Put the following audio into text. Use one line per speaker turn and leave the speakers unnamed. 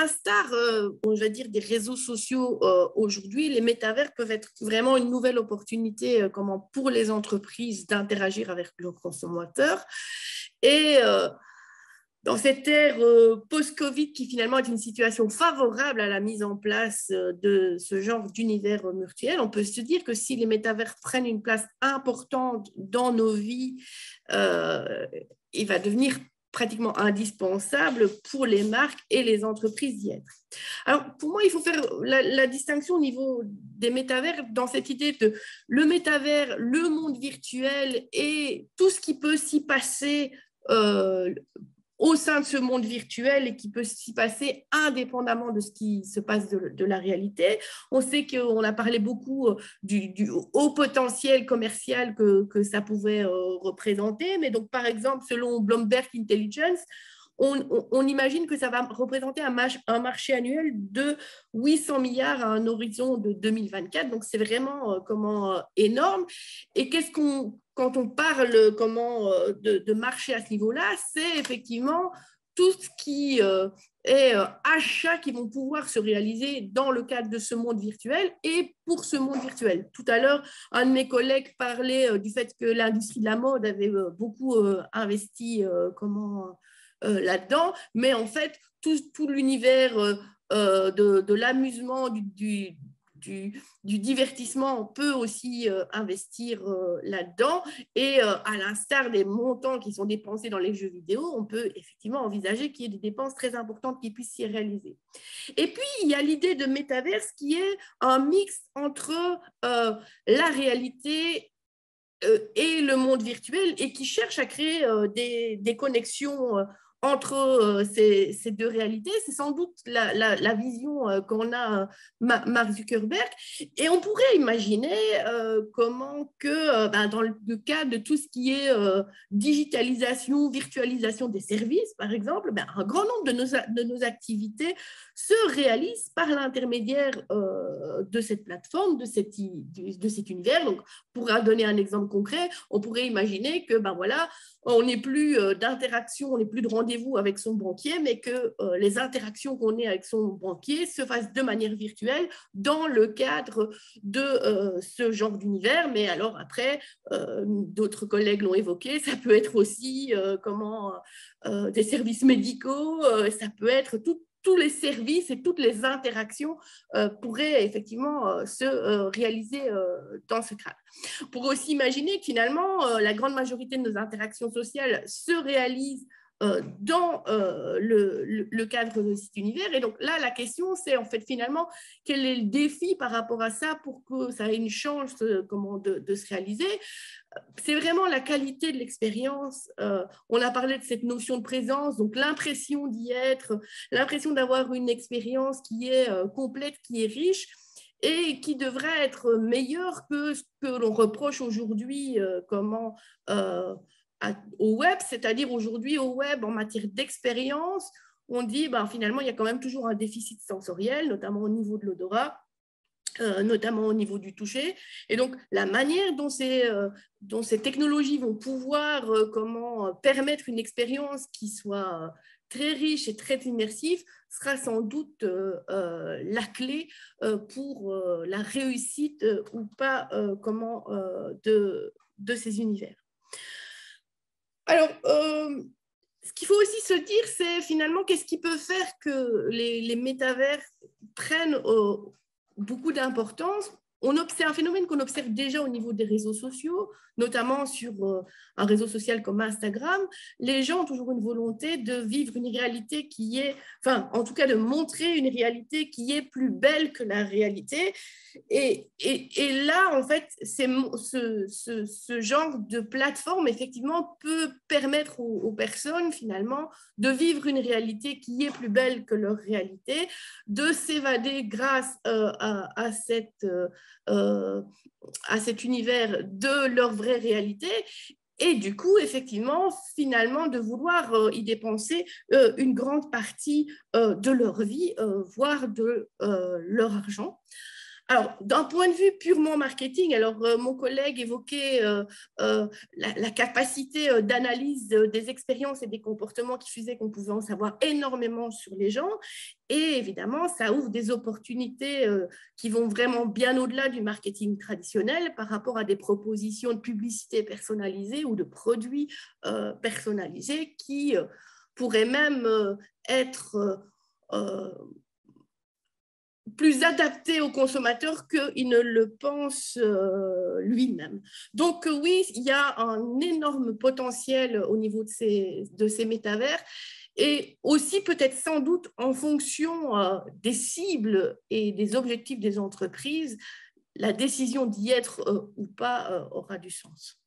l'instar, on va dire, des réseaux sociaux aujourd'hui, les métavers peuvent être vraiment une nouvelle opportunité pour les entreprises d'interagir avec leurs consommateurs. Et dans cette ère post-Covid qui finalement est une situation favorable à la mise en place de ce genre d'univers virtuel, on peut se dire que si les métavers prennent une place importante dans nos vies, il va devenir pratiquement indispensable pour les marques et les entreprises d'y être. Alors, pour moi, il faut faire la distinction au niveau des métavers dans cette idée de le métavers, le monde virtuel et tout ce qui peut s'y passer au sein de ce monde virtuel et qui peut s'y passer indépendamment de ce qui se passe de la réalité. On sait qu'on a parlé beaucoup du haut potentiel commercial que ça pouvait représenter, mais donc par exemple, selon Bloomberg Intelligence, on imagine que ça va représenter un marché annuel de 800 milliards à un horizon de 2024. Donc, c'est vraiment énorme. Et quand on parle de marché à ce niveau-là, c'est effectivement tout ce qui est achats qui vont pouvoir se réaliser dans le cadre de ce monde virtuel et pour ce monde virtuel. Tout à l'heure, un de mes collègues parlait du fait que l'industrie de la mode avait beaucoup investi là-dedans, mais en fait, tout l'univers de l'amusement, du divertissement, on peut aussi investir là-dedans. Et à l'instar des montants qui sont dépensés dans les jeux vidéo, on peut effectivement envisager qu'il y ait des dépenses très importantes qui puissent s'y réaliser. Et puis, il y a l'idée de métaverse qui est un mix entre la réalité et le monde virtuel et qui cherche à créer des connexions entre ces deux réalités. C'est sans doute la vision qu'en a Mark Zuckerberg. Et on pourrait imaginer comment que dans le cadre de tout ce qui est digitalisation, virtualisation des services, par exemple, un grand nombre de nos activités se réalisent par l'intermédiaire de cette plateforme, de cet univers. Donc, pour donner un exemple concret, on pourrait imaginer que on n'est plus d'interaction, on n'est plus de rendez-vous avec son banquier, mais que les interactions qu'on ait avec son banquier se fassent de manière virtuelle dans le cadre de ce genre d'univers. Mais alors après, d'autres collègues l'ont évoqué, ça peut être aussi des services médicaux, ça peut être tous les services et toutes les interactions pourraient effectivement se réaliser dans ce cadre. On pourrait aussi imaginer que finalement, la grande majorité de nos interactions sociales se réalisent dans le cadre de cet univers. Et donc là, la question, c'est en fait finalement, quel est le défi par rapport à ça pour que ça ait une chance de se réaliser. C'est vraiment la qualité de l'expérience. On a parlé de cette notion de présence, donc l'impression d'y être, l'impression d'avoir une expérience qui est complète, qui est riche et qui devrait être meilleure que ce que l'on reproche aujourd'hui au web, c'est-à-dire aujourd'hui au web en matière d'expérience, on dit finalement il y a quand même toujours un déficit sensoriel, notamment au niveau de l'odorat, notamment au niveau du toucher. Et donc, la manière dont ces technologies vont pouvoir permettre une expérience qui soit très riche et très immersive sera sans doute la clé pour la réussite ou pas de ces univers. Alors, ce qu'il faut aussi se dire, c'est finalement qu'est-ce qui peut faire que les métavers prennent beaucoup d'importance. On observe un phénomène qu'on observe déjà au niveau des réseaux sociaux, notamment sur un réseau social comme Instagram. Les gens ont toujours une volonté de vivre une réalité qui est, en tout cas de montrer une réalité qui est plus belle que la réalité. Et là, en fait, ce genre de plateforme, effectivement, peut permettre aux personnes, finalement, de vivre une réalité qui est plus belle que leur réalité, de s'évader grâce à cet univers de leur vraie réalité. Et du coup, effectivement, finalement, de vouloir y dépenser une grande partie de leur vie, voire de leur argent. Alors, d'un point de vue purement marketing, alors mon collègue évoquait la capacité d'analyse des expériences et des comportements qui faisaient qu'on pouvait en savoir énormément sur les gens. Et évidemment, ça ouvre des opportunités qui vont vraiment bien au-delà du marketing traditionnel par rapport à des propositions de publicité personnalisée ou de produits personnalisés qui pourraient même être plus adapté au consommateur qu'il ne le pense lui-même. Donc oui, il y a un énorme potentiel au niveau de ces métavers et aussi peut-être sans doute en fonction des cibles et des objectifs des entreprises, la décision d'y être ou pas aura du sens.